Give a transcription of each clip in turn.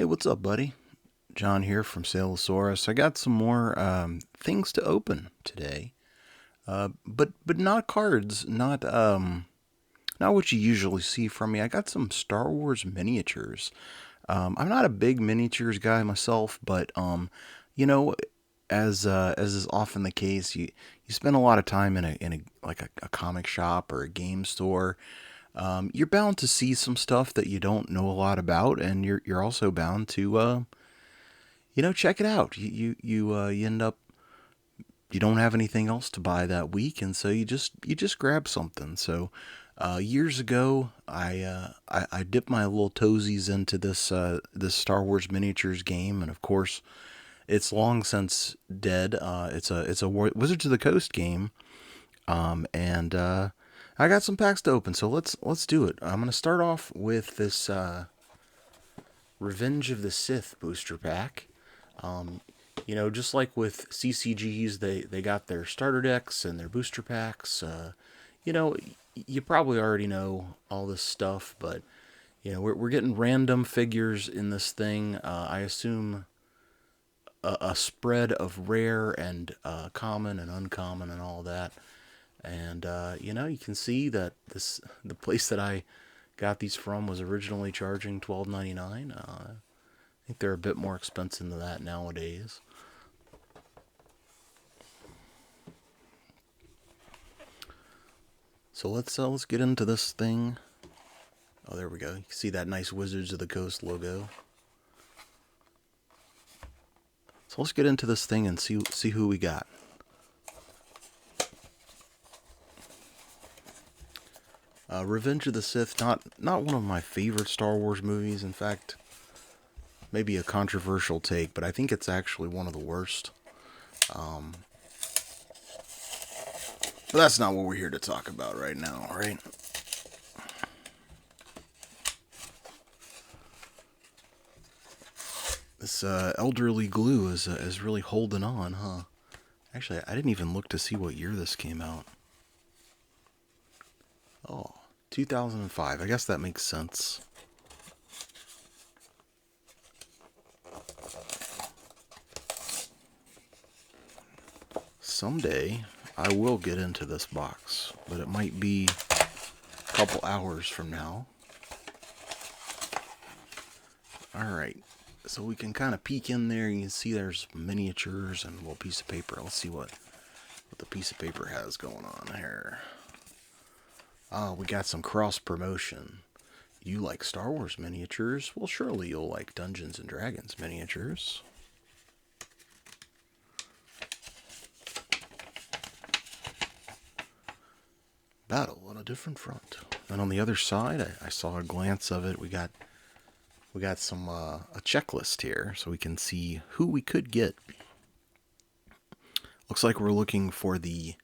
Hey, what's up, buddy? John here from Saleosaurus. I got some more things to open today, but not cards, not what you usually see from me. I got some Star Wars miniatures. I'm not a big miniatures guy myself, but you know, as is often the case, you spend a lot of time in a comic shop or a game store. You're bound to see some stuff that you don't know a lot about, and you're also bound to check it out. You end up you don't have anything else to buy that week, and so you just grab something. So years ago, I dipped my little toesies into this Star Wars miniatures game, and of course, it's long since dead. It's a Wizards of the Coast game, and I got some packs to open. So let's do it. I'm gonna start off with this Revenge of the Sith booster pack. Um, just like with CCGs, they got their starter decks and their booster packs. You know, you probably already know all this stuff, but we're getting random figures in this thing. I assume a spread of rare and common and uncommon and all that. And you can see that the place that I got these from was originally charging $12.99. I think they're a bit more expensive than that nowadays. So let's get into this thing. Oh, there we go. You can see that nice Wizards of the Coast logo. So let's get into this thing and see who we got. Revenge of the Sith, not one of my favorite Star Wars movies. In fact, maybe a controversial take, but I think it's actually one of the worst. But that's not what we're here to talk about right now, right? This elderly glue is really holding on, huh? Actually, I didn't even look to see what year this came out. Oh, 2005. I guess that makes sense. Someday, I will get into this box, but it might be a couple hours from now. Alright, so we can kind of peek in there. You can see there's miniatures and a little piece of paper. Let's see what the piece of paper has going on here. Oh, we got some cross promotion. You like Star Wars miniatures? Well, surely you'll like Dungeons and Dragons miniatures. Battle on a different front. And on the other side, I saw a glance of it. We got some a checklist here, so we can see who we could get. Looks like we're looking for the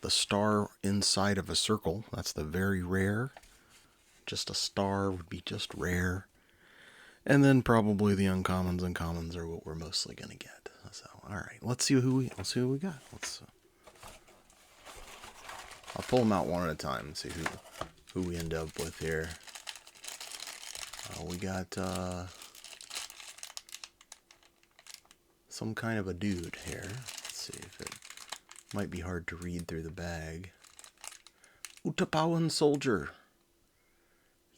star inside of a circle. That's the very rare. Just a star would be just rare. And then probably the uncommons and commons are what we're mostly gonna get. So, all right, let's see who we got. I'll pull them out one at a time and see who we end up with here. We got some kind of a dude here. Let's see if it might be hard to read through the bag. Utapawan soldier.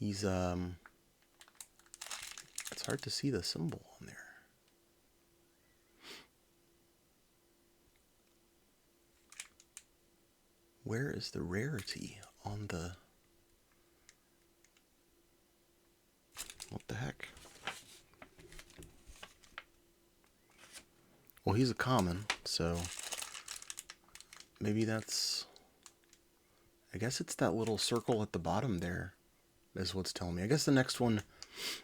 He's it's hard to see the symbol on there. Where is the rarity on the... What the heck? Well, he's a common, so maybe that's... I guess it's that little circle at the bottom there is what's telling me. I guess the next one,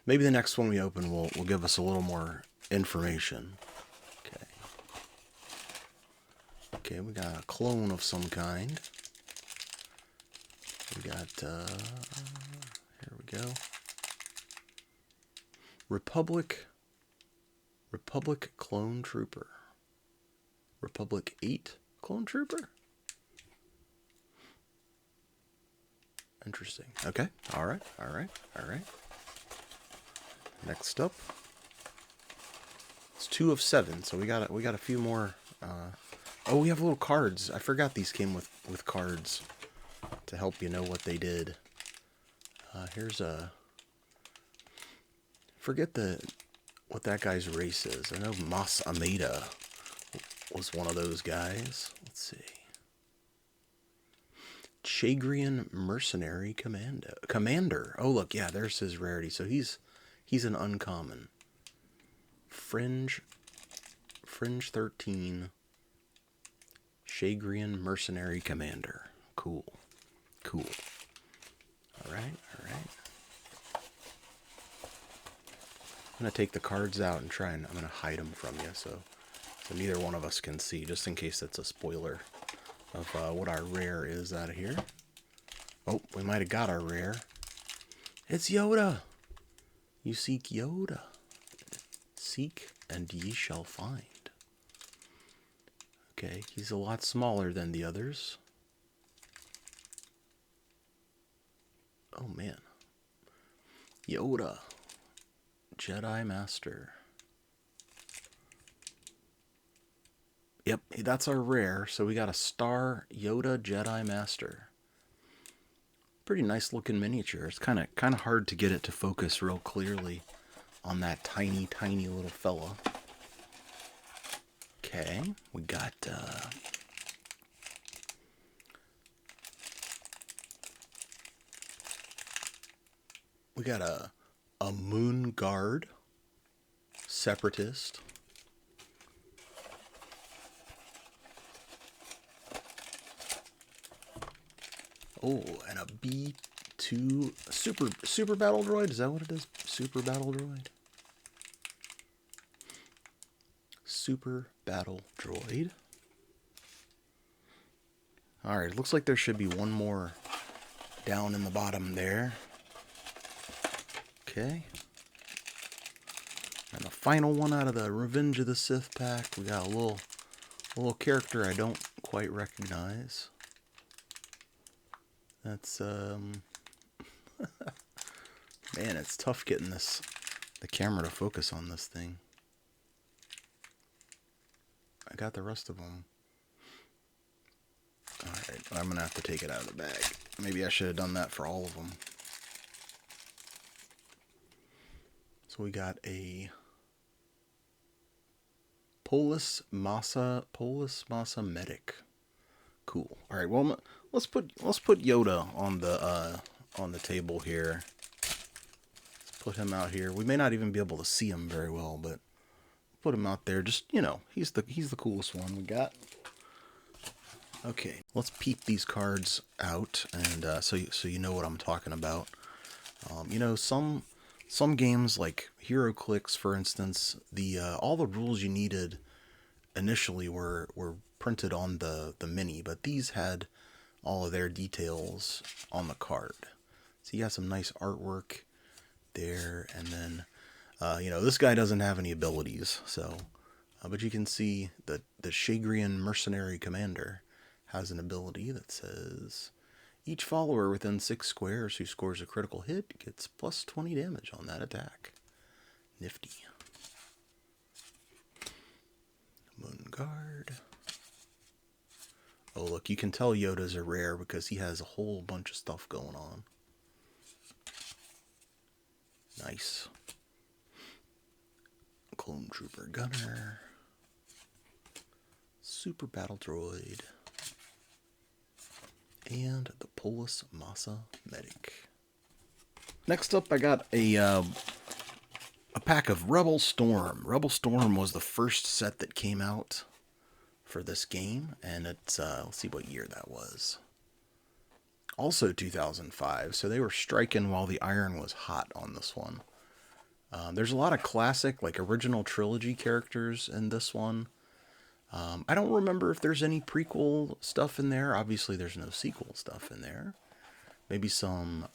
maybe the next one we open will give us a little more information. Okay, we got a clone of some kind. We got, here we go. Republic Clone Trooper. Republic 8 Clone Trooper? Interesting. Okay, alright. Next up, It's 2 of 7, so we got a few more. Oh, we have little cards. I forgot these came with cards to help you know what they did. Here's a... Forget what that guy's race is. I know Mas Ameda was one of those guys. Let's see. Chagrian Mercenary Commander. Oh, look, yeah, there's his rarity. So he's an uncommon. Fringe 13. Chagrian Mercenary Commander. Cool. Cool. Alright, alright. I'm going to take the cards out and I'm going to hide them from you so neither one of us can see, just in case that's a spoiler of what our rare is out of here. Oh, we might have got our rare. It's Yoda! You seek Yoda. Seek and ye shall find. Okay, he's a lot smaller than the others. Oh man. Yoda. Jedi Master. Yep, that's our rare. So we got a Star Yoda Jedi Master. Pretty nice looking miniature. It's kind of hard to get it to focus real clearly on that tiny little fella. Okay, we got a Moon Guard Separatist. Oh, and a B2 super battle droid. Is that what it is? Super battle droid. Super battle droid. All right, looks like there should be one more down in the bottom there. Okay. And the final one out of the Revenge of the Sith pack, we got a little character I don't quite recognize. That's man, it's tough getting the camera to focus on this thing. I got the rest of them. Alright, I'm gonna have to take it out of the bag. Maybe I should have done that for all of them. So we got a Polis Massa Medic. Cool. All right. Well, let's put Yoda on the table here. Let's put him out here. We may not even be able to see him very well, but put him out there. Just, you know, he's the coolest one we got. Okay. Let's peep these cards out, and so you know what I'm talking about. You know, some games like HeroClix, for instance, all the rules you needed initially were printed on the mini, but these had all of their details on the card. So you got some nice artwork there, and then you know, this guy doesn't have any abilities, so but you can see that the Chagrian Mercenary Commander has an ability that says each follower within 6 squares who scores a critical hit gets plus 20 damage on that attack. Nifty. Moon Guard. Oh, look, you can tell Yoda's a rare because he has a whole bunch of stuff going on. Nice. Clone Trooper Gunner. Super Battle Droid. And the Polis Massa Medic. Next up, I got a pack of Rebel Storm. Rebel Storm was the first set that came out for this game, and it's let's see what year that was. Also 2005, so they were striking while the iron was hot on this one. There's a lot of classic, like original trilogy characters in this one. I don't remember if there's any prequel stuff in there. Obviously, there's no sequel stuff in there. Maybe some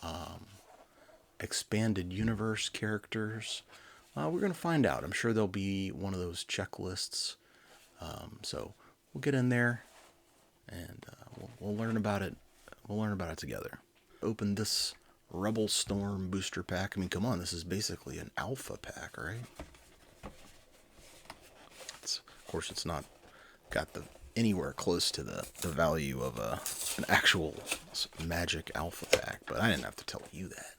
expanded universe characters. We're going to find out. I'm sure there'll be one of those checklists. So we'll get in there and we'll learn about it. We'll learn about it together. Open this Rebel Storm booster pack. I mean, come on, this is basically an alpha pack, right? course, it's not got the anywhere close to the value of an actual magic alpha pack, but I didn't have to tell you that.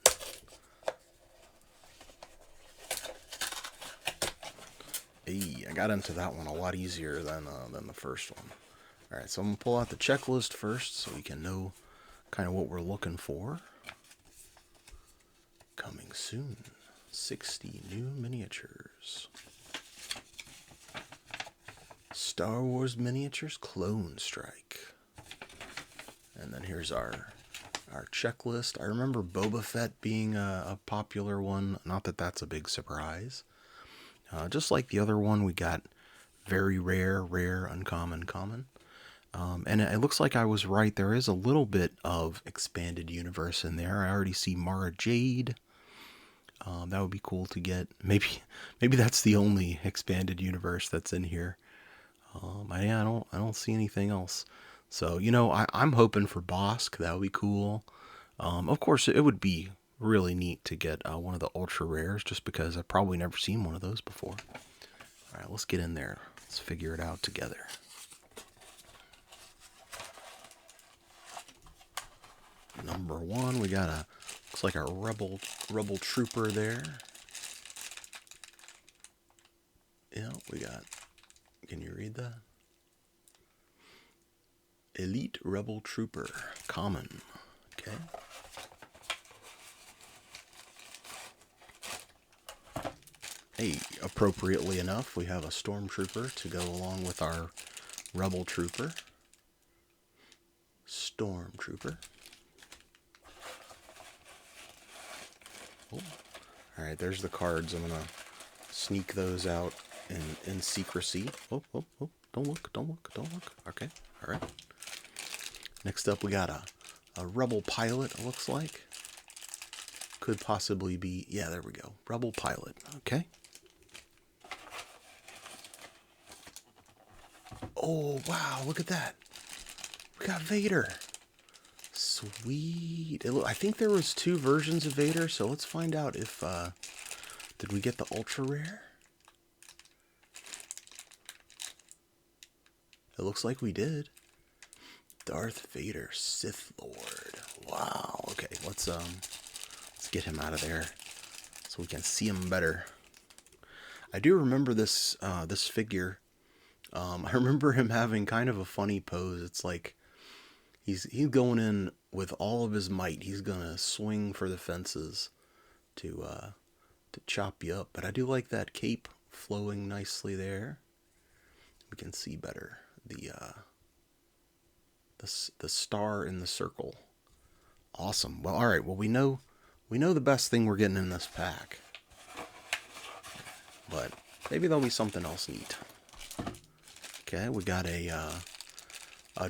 Hey, I got into that one a lot easier than the first one. Alright, so I'm going to pull out the checklist first so we can know kind of what we're looking for. Coming soon, 60 new miniatures. Star Wars Miniatures Clone Strike. And then here's our checklist. I remember Boba Fett being a popular one. Not that that's a big surprise. Just like the other one, we got very rare, uncommon, common. And it looks like I was right. There is a little bit of expanded universe in there. I already see Mara Jade. That would be cool to get. Maybe that's the only expanded universe that's in here. I don't see anything else. So, you know, I'm hoping for Bosk. That would be cool. Of course, it would be really neat to get one of the ultra rares, just because I've probably never seen one of those before. All right, let's get in there. Let's figure it out together. Number one, we got looks like a rebel trooper there. Yeah, we got, can you read that? Elite Rebel Trooper, common. Okay. Hey, appropriately enough, we have a Stormtrooper to go along with our Rebel Trooper. Stormtrooper. Oh. Alright, there's the cards. I'm going to sneak those out in secrecy. Oh, don't look. Okay, alright. Next up, we got a Rebel Pilot, it looks like. Could possibly be, yeah, there we go. Rebel Pilot, okay. Oh, wow, look at that. We got Vader. Sweet. I think there was 2 versions of Vader, so let's find out if, did we get the ultra rare? It looks like we did. Darth Vader, Sith Lord. Wow, okay, let's get him out of there so we can see him better. I do remember this this figure. I remember him having kind of a funny pose. It's like he's going in with all of his might. He's gonna swing for the fences to chop you up. But I do like that cape flowing nicely there. We can see better the star in the circle. Awesome. Well, all right. Well, we know the best thing we're getting in this pack, but maybe there'll be something else neat. Okay, we got a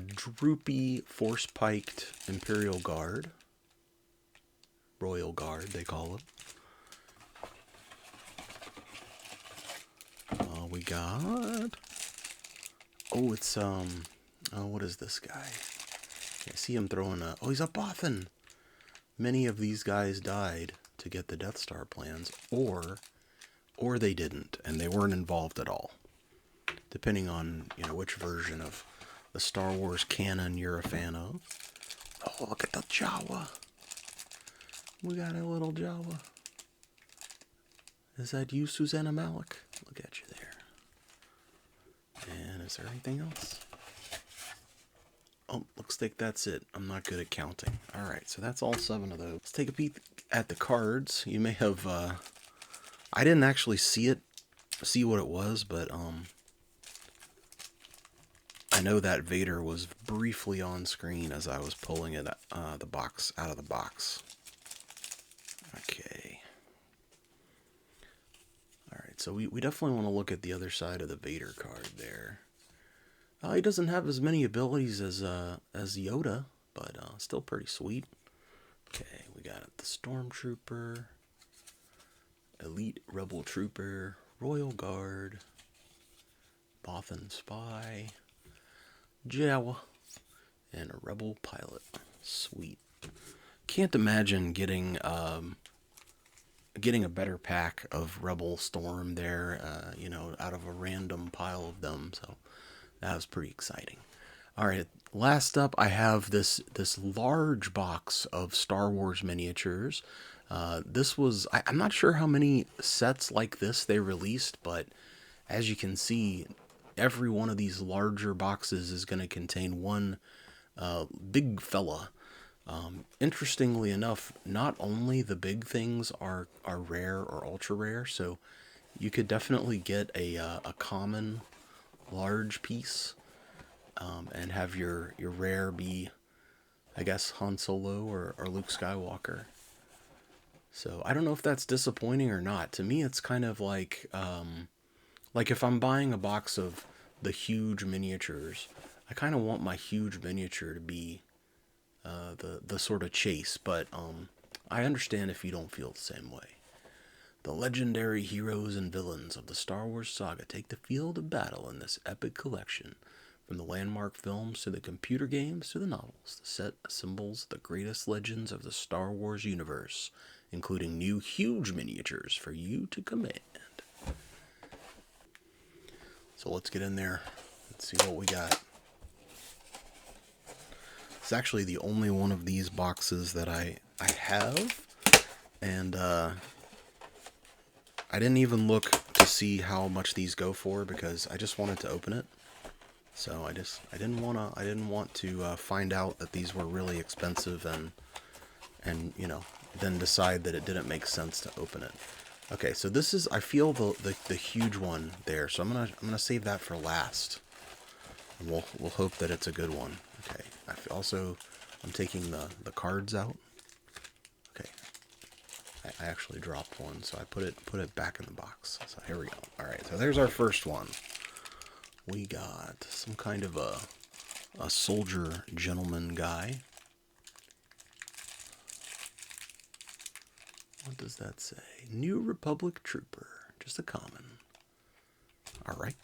droopy force-piked Imperial Guard. Royal Guard, they call it. We got... Oh, it's, oh, what is this guy? I see him throwing a... Oh, he's a Bothan! Many of these guys died to get the Death Star plans, or they didn't, and they weren't involved at all. Depending on, you know, which version of the Star Wars canon you're a fan of. Oh, look at the Jawa. We got a little Jawa. Is that you, Susanna Malik? Look at you there. And is there anything else? Oh, looks like that's it. I'm not good at counting. Alright, so that's all 7 of those. Let's take a peek at the cards. You may have, I didn't actually see what it was, but, I know that Vader was briefly on screen as I was pulling it, the box out of the box. Okay. Alright, so we definitely want to look at the other side of the Vader card there. He doesn't have as many abilities as Yoda, but still pretty sweet. Okay, we got the Stormtrooper, Elite Rebel Trooper, Royal Guard, Bothan Spy, Jawa, and a Rebel Pilot. Sweet. Can't imagine getting getting a better pack of Rebel Storm there, you know, out of a random pile of them. So that was pretty exciting. All right, last up, I have this large box of Star Wars miniatures. This was I'm not sure how many sets like this they released, but as you can see, every one of these larger boxes is going to contain one big fella. Interestingly enough, not only the big things are rare or ultra rare, so you could definitely get a common large piece, and have your rare be, I guess, Han Solo or Luke Skywalker. So I don't know if that's disappointing or not. To me, it's kind of like if I'm buying a box of the huge miniatures, I kind of want my huge miniature to be the sort of chase. But I understand if you don't feel the same way. The legendary heroes and villains of the Star Wars saga take the field of battle in this epic collection. From the landmark films to the computer games to the novels, the set assembles the greatest legends of the Star Wars universe, including new huge miniatures for you to command. So let's get in there and see what we got. It's actually the only one of these boxes that I have, and I didn't even look to see how much these go for because I just wanted to open it. So I didn't want to find out that these were really expensive and you know, then decide that it didn't make sense to open it. Okay, so this is, I feel the huge one there, so I'm gonna save that for last, and we'll hope that it's a good one. Okay, I'm taking the cards out. Okay, I actually dropped one, so I put it back in the box. So here we go. All right, so there's our first one. We got some kind of a soldier gentleman guy. What does that say? New Republic Trooper. Just a common. Alright.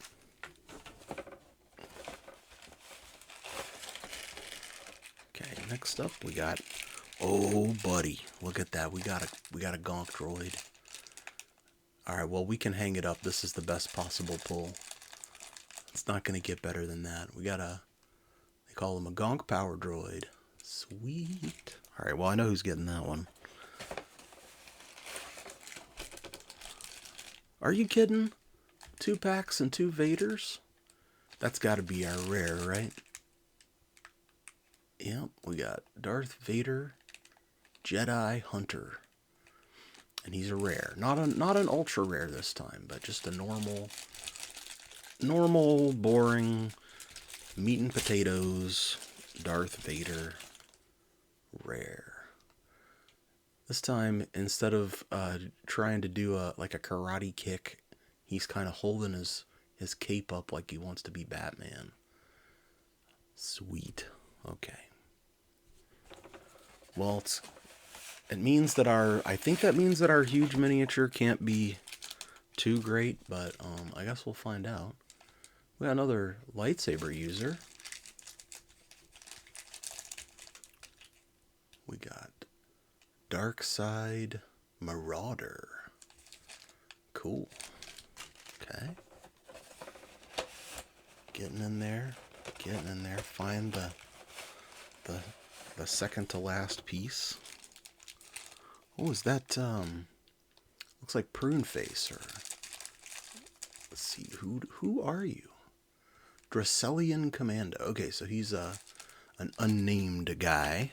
Okay, next up we got... Oh, buddy. Look at that. We got a gonk droid. Alright, well, we can hang it up. This is the best possible pull. It's not going to get better than that. We got they call him a gonk power droid. Sweet. Alright, well, I know who's getting that one. Are you kidding? 2 packs and 2 Vaders? That's got to be our rare, right? Yep, we got Darth Vader, Jedi Hunter. And he's a rare. Not an ultra rare this time, but just a normal, boring, meat and potatoes, Darth Vader, rare. This time, instead of trying to do a karate kick, he's kind of holding his cape up like he wants to be Batman. Sweet. Okay. Well, it means that I think that means that our huge miniature can't be too great, but I guess we'll find out. We got another lightsaber user. We got Dark Side Marauder. Cool. Okay. Getting in there. Find the second to last piece. Oh, is that looks like Prune Face, or let's see, who are you? Dracelian Commando. Okay, so he's an unnamed guy.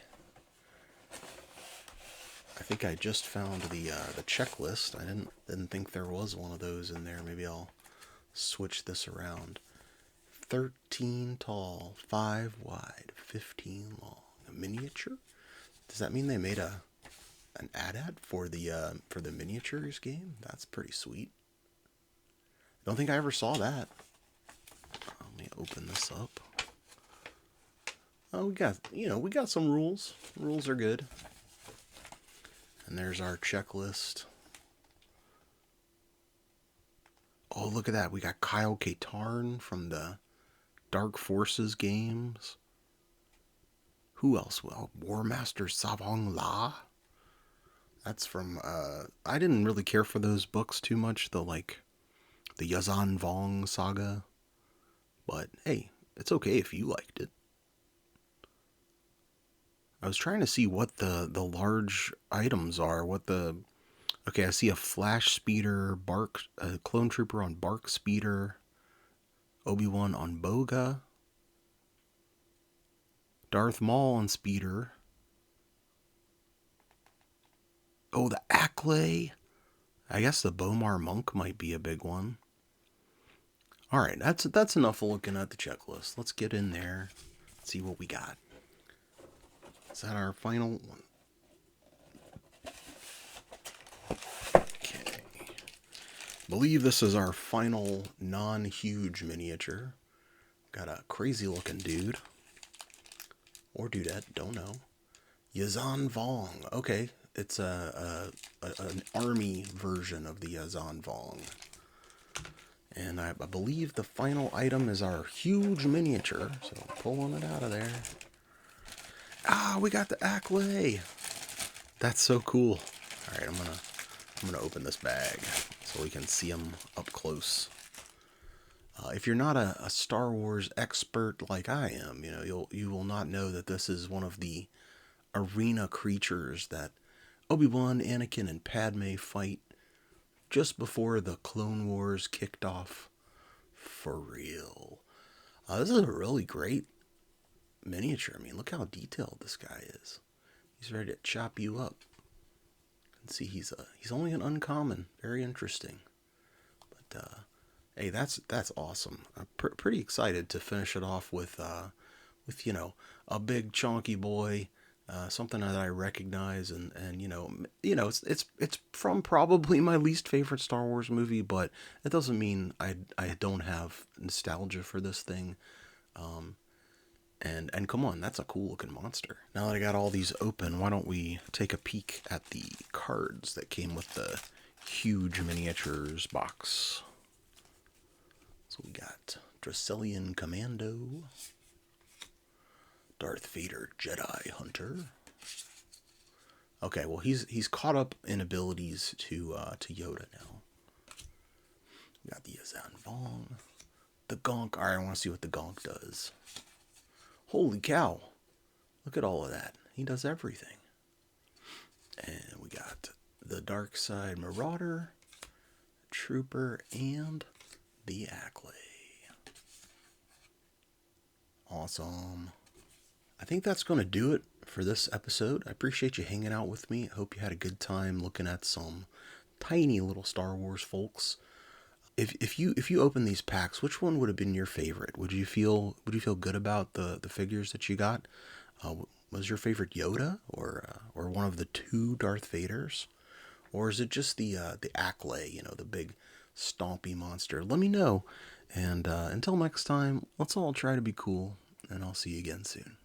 I think I just found the checklist. I didn't think there was one of those in there. Maybe I'll switch this around. 13 tall, 5 wide, 15 long. A miniature? Does that mean they made an ad for the miniatures game? That's pretty sweet. Don't think I ever saw that. Let me open this up. Oh, we got some rules. Rules are good. And there's our checklist. Oh, look at that. We got Kyle Katarn from the Dark Forces games. Who else? Well, War Master Savong La. That's from, I didn't really care for those books too much, the Yazan Vong saga. But hey, it's okay if you liked it. I was trying to see what the large items are. What the Okay, I see a flash speeder, a clone trooper on bark speeder, Obi-Wan on boga, Darth Maul on speeder. Oh, the Acklay. I guess the Bomar monk might be a big one. All right, that's enough looking at the checklist. Let's get in there, see what we got. Is that our final one? Okay. Believe this is our final non-huge miniature. Got a crazy looking dude. Or dudette, don't know. Yazan Vong. Okay, it's an army version of the Yazan Vong. And I believe the final item is our huge miniature. So pulling it out of there. Ah, we got the Acklay. That's so cool. All right, I'm gonna open this bag so we can see him up close. If you're not a Star Wars expert like I am, you will not know that this is one of the arena creatures that Obi-Wan, Anakin, and Padme fight just before the Clone Wars kicked off for real. This is a really great miniature. I mean, look how detailed this guy is. He's ready to chop you up. You can see he's only an uncommon. Very interesting. But hey, that's awesome. I'm pretty excited to finish it off with a big chunky boy. Something that I recognize, and it's from probably my least favorite Star Wars movie, but it doesn't mean I don't have nostalgia for this thing. And come on, that's a cool looking monster. Now that I got all these open, why don't we take a peek at the cards that came with the huge miniatures box? So we got Dracelian Commando, Darth Vader Jedi Hunter. Okay, well he's caught up in abilities to Yoda now. We got the Yazan Vong, the Gonk. All right, I want to see what the Gonk does. Holy cow! Look at all of that. He does everything. And we got the Dark Side Marauder, Trooper, and the Acklay. Awesome. I think that's going to do it for this episode. I appreciate you hanging out with me. I hope you had a good time looking at some tiny little Star Wars folks. If you open these packs, which one would have been your favorite? Would you feel good about the figures that you got? Was your favorite Yoda or one of the two Darth Vaders, or is it just the Acklay? The big stompy monster. Let me know. And until next time, let's all try to be cool, and I'll see you again soon.